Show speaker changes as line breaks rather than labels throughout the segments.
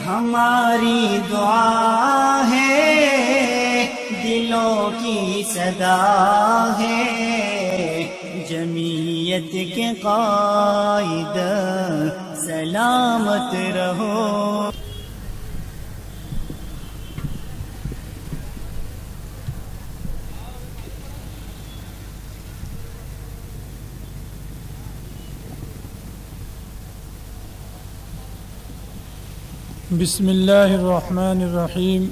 ہماری دعا ہے، دلوں کی صدا ہے، جمعیت کے قائد سلامت رہو۔
بسم اللہ الرحمن الرحیم۔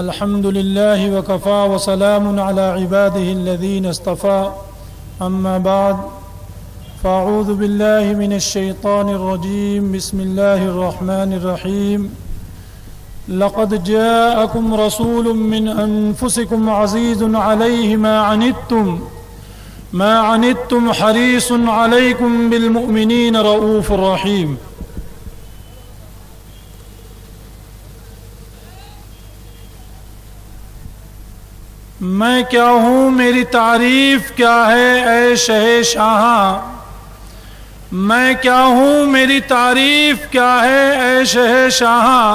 الحمد للہ وکفا وسلام علی عبادہ الذین اصطفى، اما بعد فاعوذ باللہ من الشیطان الرجیم۔ بسم اللہ الرحمن الرحیم۔ لقد جاءکم رسول من انفسکم عزیز علیہ ما عنتم حریص علیکم بالمؤمنین رؤوف رحیم۔ میں کیا ہوں، میری تعریف کیا ہے اے شہ شاہاں، میں کیا ہوں، میری تعریف کیا ہے اے شہ شاہاں،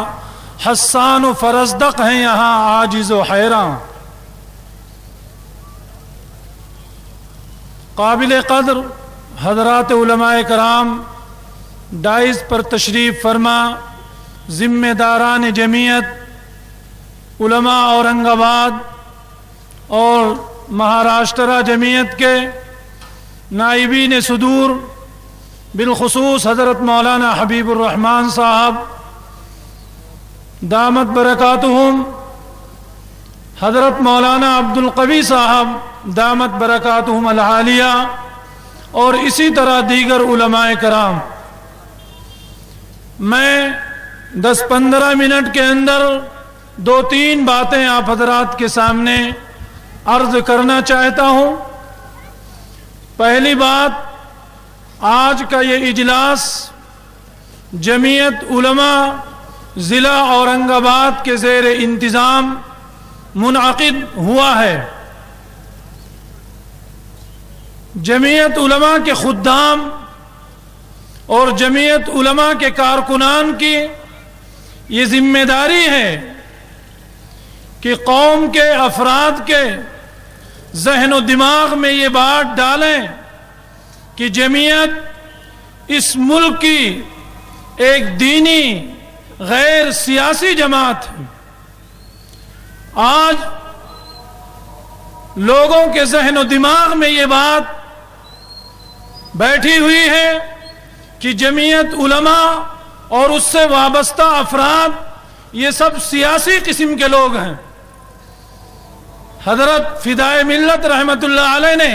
حسان و فرزدق ہیں یہاں عاجز و حیراں۔ قابل قدر حضرات علماء کرام، ڈائز پر تشریف فرما، ذمہ داران جمعیت، علماء اورنگ آباد اور مہاراشٹرا جمعیت کے نائبین صدور، بالخصوص حضرت مولانا حبیب الرحمن صاحب دامت برکاتہم، حضرت مولانا عبدالقوی صاحب دامت برکاتہم العالیہ، اور اسی طرح دیگر علماء کرام۔ میں 10-15 منٹ کے اندر 2-3 باتیں آپ حضرات کے سامنے عرض کرنا چاہتا ہوں۔ پہلی بات، آج کا یہ اجلاس جمعیت علماء ضلع اورنگ آباد کے زیر انتظام منعقد ہوا ہے۔ جمعیت علماء کے خدام اور جمعیت علماء کے کارکنان کی یہ ذمہ داری ہے کہ قوم کے افراد کے ذہن و دماغ میں یہ بات ڈالیں کہ جمعیت اس ملک کی ایک دینی غیر سیاسی جماعت ہے۔ آج لوگوں کے ذہن و دماغ میں یہ بات بیٹھی ہوئی ہے کہ جمعیت علماء اور اس سے وابستہ افراد یہ سب سیاسی قسم کے لوگ ہیں۔ حضرت فدائے ملت رحمت اللہ علیہ نے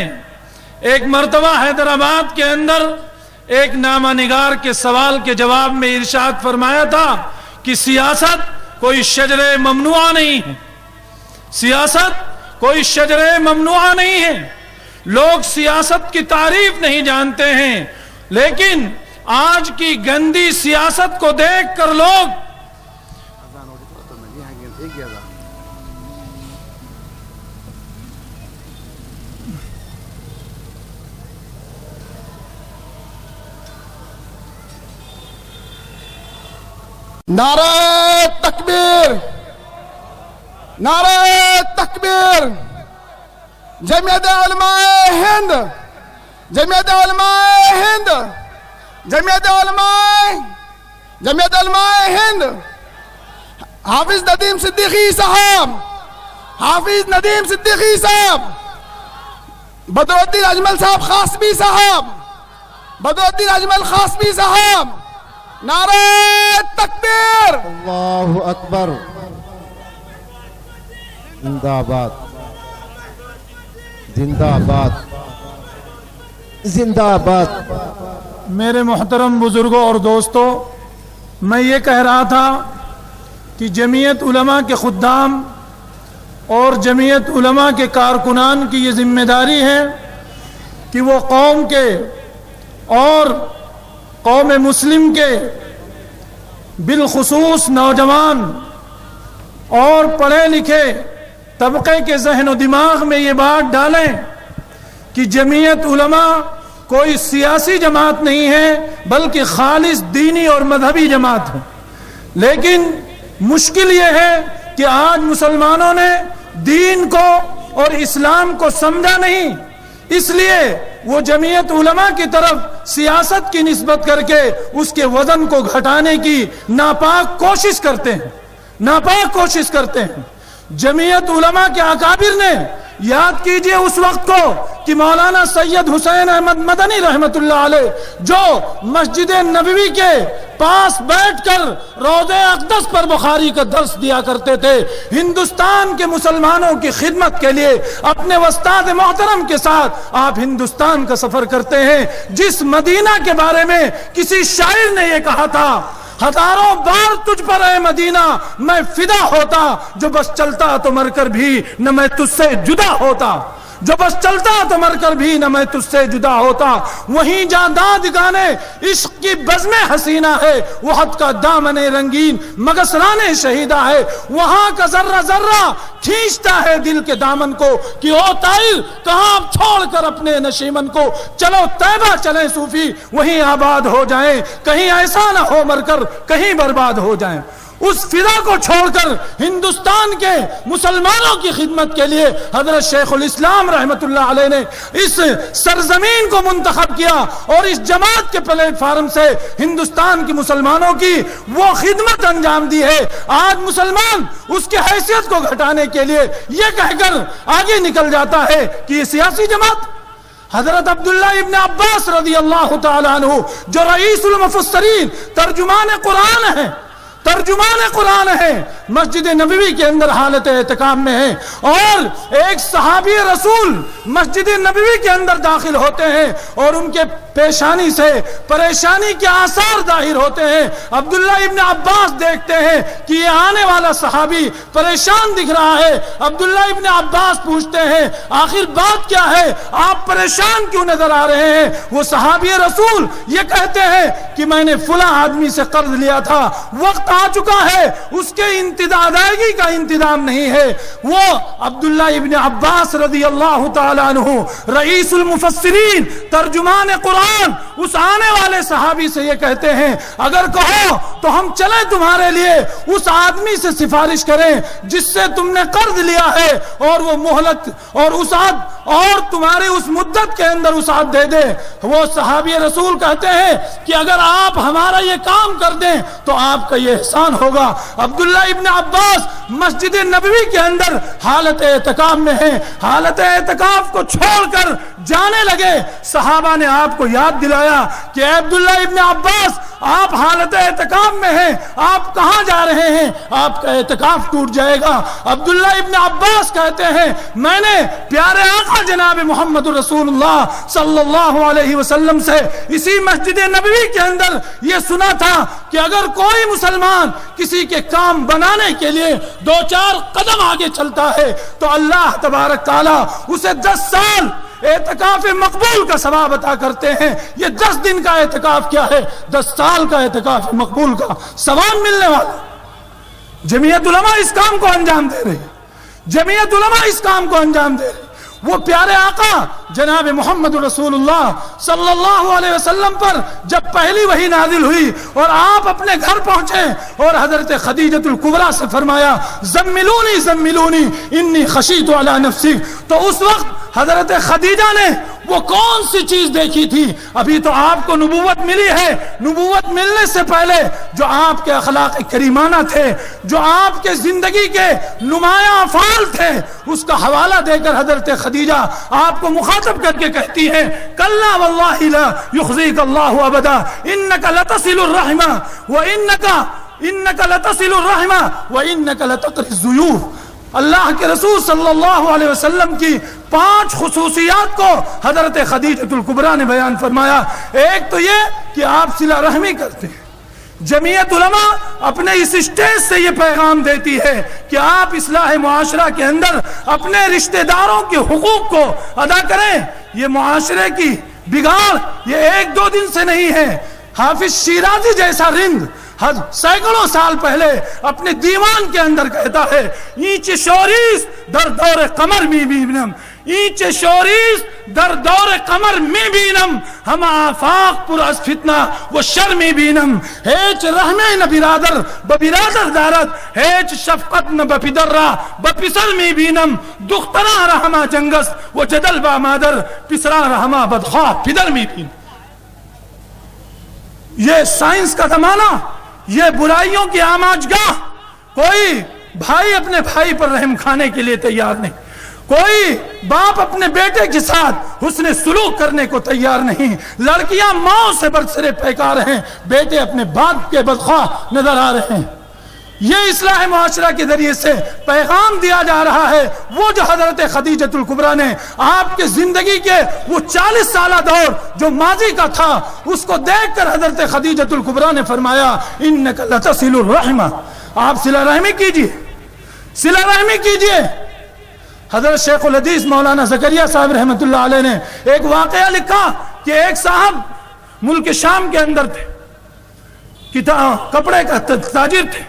ایک مرتبہ حیدرآباد کے اندر ایک نامہ نگار کے سوال کے جواب میں ارشاد فرمایا تھا کہ سیاست کوئی شجر ممنوعہ نہیں ہے، سیاست کوئی شجر ممنوعہ نہیں ہے۔ لوگ سیاست کی تعریف نہیں جانتے ہیں، لیکن آج کی گندی سیاست کو دیکھ کر لوگ
نعرہ تکبیر، نعرہ تکبیر، جمعیت علماء ہند، جمعیت علماء ہند، جمعیت علماء ہند، حافظ ندیم صدیقی صاحب، حافظ ندیم صدیقی صاحب، بدرالدین اجمل صاحب خاسبی صاحب، بدرالدین اجمل خاسبی صاحب، نعرہ تکبیر،
اللہ اکبر، زندہ آباد، زندہ آباد، زندہ آباد۔
میرے محترم بزرگوں اور دوستوں، میں یہ کہہ رہا تھا کہ جمعیت علماء کے خدام اور جمعیت علماء کے کارکنان کی یہ ذمہ داری ہے کہ وہ قوم کے اور قوم مسلم کے بالخصوص نوجوان اور پڑھے لکھے طبقے کے ذہن و دماغ میں یہ بات ڈالیں کہ جمعیت علماء کوئی سیاسی جماعت نہیں ہے بلکہ خالص دینی اور مذہبی جماعت ہے. لیکن مشکل یہ ہے کہ آج مسلمانوں نے دین کو اور اسلام کو سمجھا نہیں، اس لیے وہ جمعیت علماء کی طرف سیاست کی نسبت کر کے اس کے وزن کو گھٹانے کی ناپاک کوشش کرتے ہیں. جمعیت علماء کے اکابر نے، یاد کیجئے اس وقت کو کہ مولانا سید حسین احمد مدنی رحمت اللہ علیہ جو مسجد نبوی کے پاس بیٹھ کر روضہ اقدس پر بخاری کا درس دیا کرتے تھے، ہندوستان کے مسلمانوں کی خدمت کے لیے اپنے استاد محترم کے ساتھ آپ ہندوستان کا سفر کرتے ہیں، جس مدینہ کے بارے میں کسی شاعر نے یہ کہا تھا، ہزاروں بار تجھ پر اے مدینہ میں فدا ہوتا، جو بس چلتا تو مر کر بھی نہ میں تجھ سے جدا ہوتا، جو بس چلتا تو مر کر بھی نہ میں تجھ سے جدا ہوتا. وہیں جا داد گانے عشق کی بزم حسینہ ہے، وحد کا دامن رنگین مگسران شہیدہ ہے. وہاں کا ذرہ ذرہ کھینچتا ہے دل کے دامن کو کہ او طائر کہاں چھوڑ کر اپنے نشیمن کو، چلو طیبہ چلیں صوفی وہیں آباد ہو جائیں، کہیں ایسا نہ ہو مر کر کہیں برباد ہو جائیں. اس فضا کو چھوڑ کر ہندوستان کے مسلمانوں کی خدمت کے لیے حضرت شیخ الاسلام رحمت اللہ علیہ نے اس سرزمین کو منتخب کیا اور اس جماعت کے پلیٹ فارم سے ہندوستان کی مسلمانوں کی وہ خدمت انجام دی ہے. آج مسلمان اس کی حیثیت کو گھٹانے کے لیے یہ کہہ کر آگے نکل جاتا ہے کہ یہ سیاسی جماعت. حضرت عبداللہ ابن عباس رضی اللہ تعالیٰ عنہ جو رئیس المفسرین ترجمان قرآن ہے، مسجد نبوی کے اندر حالت اعتکاف میں ہیں، اور ایک صحابی رسول مسجد نبوی کے اندر داخل ہوتے ہیں اور ان کے پیشانی سے پریشانی کے آثار ظاہر ہوتے ہیں. عبداللہ ابن عباس دیکھتے ہیں کہ یہ آنے والا صحابی پریشان دکھ رہا ہے. عبداللہ ابن عباس پوچھتے ہیں آخر بات کیا ہے، آپ پریشان کیوں نظر آ رہے ہیں؟ وہ صحابی رسول یہ کہتے ہیں کہ میں نے فلاں آدمی سے قرض لیا تھا، وقت آ چکا ہے، اس کے ادائیگی کا انتظام نہیں ہے. وہ عبداللہ ابن عباس رضی اللہ تعالیٰ عنہ رئیس المفسرین ترجمان قرآن اس آنے والے صحابی سے یہ کہتے ہیں اگر کہو تو ہم چلیں تمہارے لیے اس آدمی سے سفارش کریں جس سے تم نے قرض لیا ہے، اور وہ مہلت اور تمہارے اس مدت کے اندر وسعت دے دے. وہ صحابی رسول کہتے ہیں کہ اگر آپ ہمارا یہ کام کر دیں تو آپ کا یہ احسان ہوگا. عبداللہ ابن عباس مسجد نبوی کے اندر حالت اعتکاف میں ہیں، حالت اعتکاف کو چھوڑ کر جانے لگے. صحابہ نے آپ کو یاد دلایا کہ اے عبداللہ ابن عباس آپ حالت اعتکاف میں ہیں، آپ کہاں جا رہے ہیں؟ آپ کا اعتکاف ٹوٹ جائے گا. عبداللہ ابن عباس کہتے ہیں میں نے پیارے آقا جناب محمد رسول اللہ صلی اللہ علیہ وسلم سے اسی مسجد نبوی کے اندر یہ سنا تھا کہ اگر کوئی مسلمان کسی کے کام بنانے کے لیے 2-4 قدم آگے چلتا ہے تو اللہ تبارک تعالیٰ اسے 10 سال اعتکاف مقبول کا ثواب عطا کرتے ہیں. یہ 10 دن کا اعتکاف کیا ہے، 10 سال کا اعتکاف مقبول کا ثواب ملنے والا. جمعیت علماء اس کام کو انجام دے رہی، جمعیت علماء اس کام کو انجام دے رہی. وہ پیارے آقا جناب محمد رسول اللہ صلی اللہ علیہ وسلم پر جب پہلی وحی نازل ہوئی اور آپ اپنے گھر پہنچے اور حضرت خدیجۃ الکبریٰ سے فرمایا زملونی زملونی انی خشیت علی نفسی، تو اس وقت حضرت خدیجہ نے وہ کون سی چیز دیکھی تھی؟ ابھی تو آپ کو نبوت ملی ہے، نبوت ملنے سے پہلے جو آپ کے اخلاق کریمانہ تھے، جو آپ کے زندگی کے نمایاں افعال تھے، اس کا حوالہ دے کر حضرت خدیجہ آپ کو مخاطب کر کے کہتی ہیں کلا واللہ لا یخزیک اللہ ابدا انک لتصل الرحم وانک لتصل الرحم وانک لتقری الضیوف. اللہ کے رسول صلی اللہ علیہ وسلم کی 5 خصوصیات کو حضرت خدیجۃ الکبریٰ نے بیان فرمایا. ایک تو یہ کہ آپ صلہ رحمی کرتے ہیں. جمعیت علماء اپنے اس اسٹیج سے یہ پیغام دیتی ہے کہ آپ اصلاح معاشرہ کے اندر اپنے رشتہ داروں کے حقوق کو ادا کریں. یہ معاشرے کی بگاڑ یہ 1-2 دن سے نہیں ہے. حافظ شیرازی جیسا رند سینکڑوں سال پہلے اپنے دیوان کے اندر کہتا ہے اینچ شوریس در دور قمر می بینم اینچ شوریز در دور قمر می بینم، ہم آفاق پر از فتنہ و شر می بینم. هیچ رحمه نه برادر به برادر دارد، هیچ شفقت نه به پدر را به پسر می بینم. دختران را همه جنگ است و جدل با مادر، پسران را همه بدخواه پدر می بینم. یہ سائنس کا زمانہ، یہ برائیوں کی آماجگاہ. کوئی بھائی اپنے بھائی پر رحم کھانے کے لیے تیار نہیں، کوئی باپ اپنے بیٹے کے ساتھ حسن سلوک کرنے کو تیار نہیں. لڑکیاں ماں سے برسرے پیکار ہیں، بیٹے اپنے باپ کے بدخواہ نظر آ رہے ہیں. یہ اصلاح معاشرہ کے ذریعے سے پیغام دیا جا رہا ہے. وہ جو حضرت خدیجۃ الکبریٰ نے آپ کے زندگی کے وہ 40 سالہ دور جو ماضی کا تھا، اس کو دیکھ کر حضرت خدیجۃ الکبریٰ نے فرمایا انک لتصل الرحمہ، آپ صلہ رحمی کیجئے، صلہ رحمی کیجئے. حضرت شیخ الحدیث مولانا زکریا صاحب رحمۃ اللہ علیہ نے ایک واقعہ لکھا کہ ایک صاحب ملک شام کے اندر تھے، کپڑے کا تاجر تھے.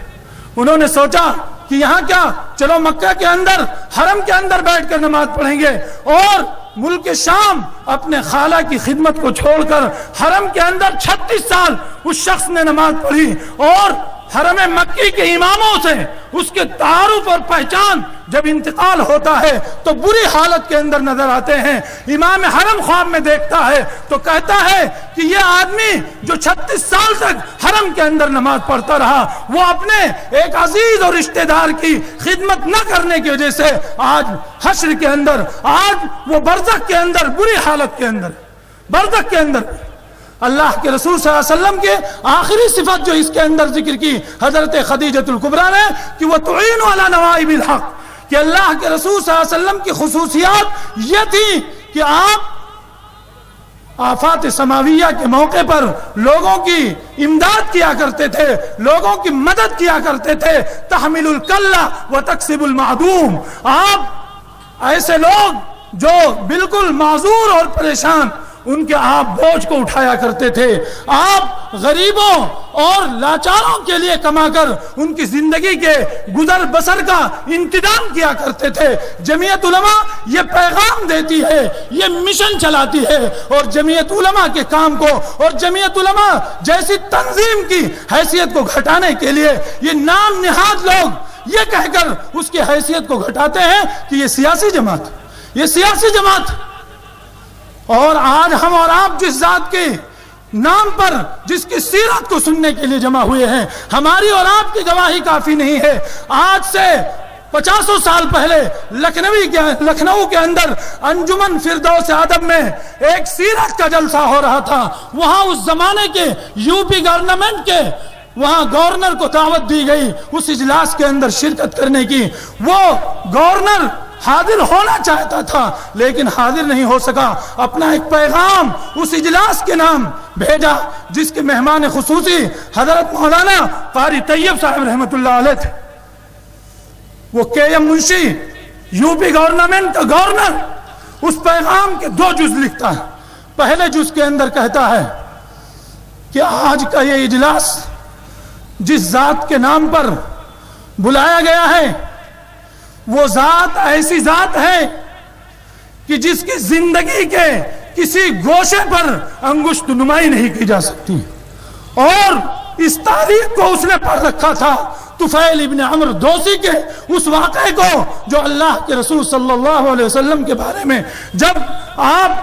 انہوں نے سوچا کہ یہاں کیا، چلو مکہ کے اندر حرم کے اندر بیٹھ کر نماز پڑھیں گے. اور ملک شام اپنے خالہ کی خدمت کو چھوڑ کر حرم کے اندر 36 سال اس شخص نے نماز پڑھی. اور حرم مکی کے اماموں سے اس کے تعارف اور پہچان جب انتقال ہوتا ہے تو بری حالت کے اندر نظر آتے ہیں. امام حرم خواب میں دیکھتا ہے تو کہتا ہے کہ یہ آدمی جو 36 سال تک حرم کے اندر نماز پڑھتا رہا، وہ اپنے ایک عزیز اور رشتہ دار کی خدمت نہ کرنے کی وجہ سے آج حشر کے اندر، آج وہ برزخ کے اندر بری حالت کے اندر، برزخ کے اندر. اللہ کے رسول صلی اللہ علیہ وسلم کے آخری صفت جو اس کے اندر ذکر کی حضرت خدیجۃ الکبریٰ نے کہ وہ تعین علی نوائب الحق، کہ اللہ کے رسول صلی اللہ علیہ وسلم کی خصوصیات یہ تھی کہ آپ آفات سماویہ کے موقع پر لوگوں کی امداد کیا کرتے تھے، لوگوں کی مدد کیا کرتے تھے. تحمل الکلہ وتکسب المعدوم، آپ ایسے لوگ جو بالکل معذور اور پریشان، ان کے آپ بوجھ کو اٹھایا کرتے تھے. آپ غریبوں اور لاچاروں کے لیے کما کر ان کی زندگی کے گزر بسر کا انتظام کیا کرتے تھے. جمعیت علماء یہ پیغام دیتی ہے، یہ مشن چلاتی ہے، اور جمعیت علماء کے کام کو اور جمعیت علماء جیسی تنظیم کی حیثیت کو گھٹانے کے لیے یہ نام نہاد لوگ یہ کہہ کر اس کی حیثیت کو گھٹاتے ہیں کہ یہ سیاسی جماعت، یہ سیاسی جماعت. اور آج ہم اور آپ جس ذات کے نام پر، جس کی سیرت کو سننے کے لیے جمع ہوئے ہیں، ہماری اور آپ کی گواہی کافی نہیں ہے. آج سے 50 سال پہلے لکھنؤ کے اندر انجمن فردوس ادب میں ایک سیرت کا جلسہ ہو رہا تھا. وہاں اس زمانے کے یوپی گورنمنٹ کے وہاں گورنر کو دعوت دی گئی اس اجلاس کے اندر شرکت کرنے کی. وہ گورنر حاضر ہونا چاہتا تھا لیکن حاضر نہیں ہو سکا. اپنا ایک پیغام اس اجلاس کے نام بھیجا جس کے مہمان خصوصی حضرت مولانا قاری طیب صاحب رحمۃ اللہ علیہ تھے. وہ کے ایم منشی یوپی گورنمنٹ کا گورنر اس پیغام کے 2 جز لکھتا ہے. پہلے جز کے اندر کہتا ہے کہ آج کا یہ اجلاس جس ذات کے نام پر بلایا گیا ہے وہ ذات ایسی ذات ہے کہ جس کی زندگی کے کسی گوشے پر انگشت نمائی نہیں کی جا سکتی. اور اس تاریخ کو اس نے پڑھ رکھا تھا طفیل ابن عمرو دوسی کے اس واقعے کو جو اللہ کے رسول صلی اللہ علیہ وسلم کے بارے میں جب آپ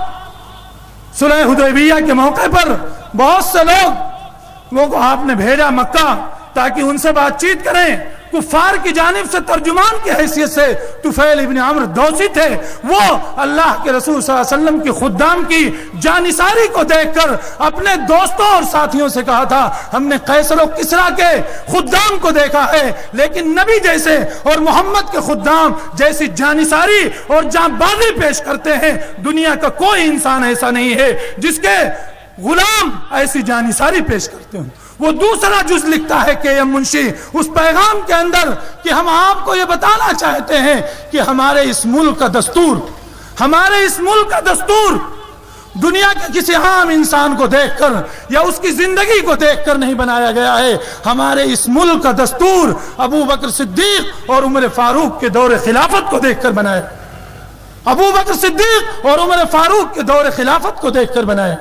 صلح حدیبیہ کے موقع پر بہت سے لوگوں کو آپ نے بھیجا مکہ تاکہ ان سے بات چیت کریں. کفار کی جانب سے ترجمان کی حیثیت سے طفیل ابن عمرو دوسی تھے. وہ اللہ کے رسول صلی اللہ علیہ وسلم کی خدام کی جانثاری کو دیکھ کر اپنے دوستوں اور ساتھیوں سے کہا تھا ہم نے قیصر و کسریٰ کے خدام کو دیکھا ہے لیکن نبی جیسے اور محمد کے خدام جیسی جانثاری اور جانبازی پیش کرتے ہیں دنیا کا کوئی انسان ایسا نہیں ہے جس کے غلام ایسی جانثاری پیش کرتے ہیں. وہ دوسرا جز لکھتا ہے کہ ایم منشی اس پیغام کے اندر کہ ہم آپ کو یہ بتانا چاہتے ہیں کہ ہمارے اس ملک کا دستور، ہمارے اس ملک کا دستور دنیا کے کسی عام انسان کو دیکھ کر یا اس کی زندگی کو دیکھ کر نہیں بنایا گیا ہے. ہمارے اس ملک کا دستور ابو بکر صدیق اور عمر فاروق کے دور خلافت کو دیکھ کر بنایا. ابو بکر صدیق اور عمر فاروق کے دور خلافت کو دیکھ کر بنایا.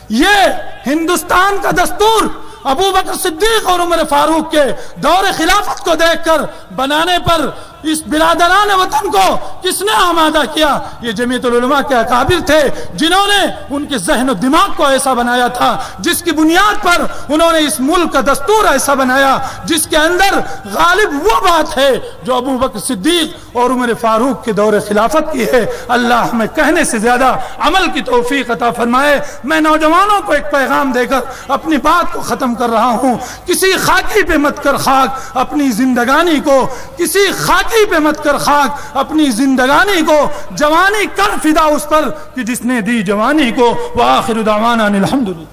یہ ہندوستان کا دستور ابو بکر صدیق اور عمر فاروق کے دور خلافت کو دیکھ کر بنانے پر اس برادران وطن کو کس نے آمادہ کیا؟ یہ جمعیت العلماء کے اکابر تھے جنہوں نے ان کے ذہن و دماغ کو ایسا بنایا تھا، جس کی بنیاد پر انہوں نے اس ملک کا دستور ایسا بنایا جس کے اندر غالب وہ بات ہے جو ابو بکر صدیق اور عمر فاروق کے دور خلافت کی ہے. اللہ ہمیں کہنے سے زیادہ عمل کی توفیق عطا فرمائے. میں نوجوانوں کو ایک پیغام دے کر اپنی بات کو ختم کر رہا ہوں. کسی خاکی پہ مت کر خاک اپنی زندگانی کو، کسی خاکی پہ مت کر خاک اپنی زندگانی کو، جوانی کر فدا اس پر کہ جس نے دی جوانی کو. وآخر دعوانا الحمدللہ.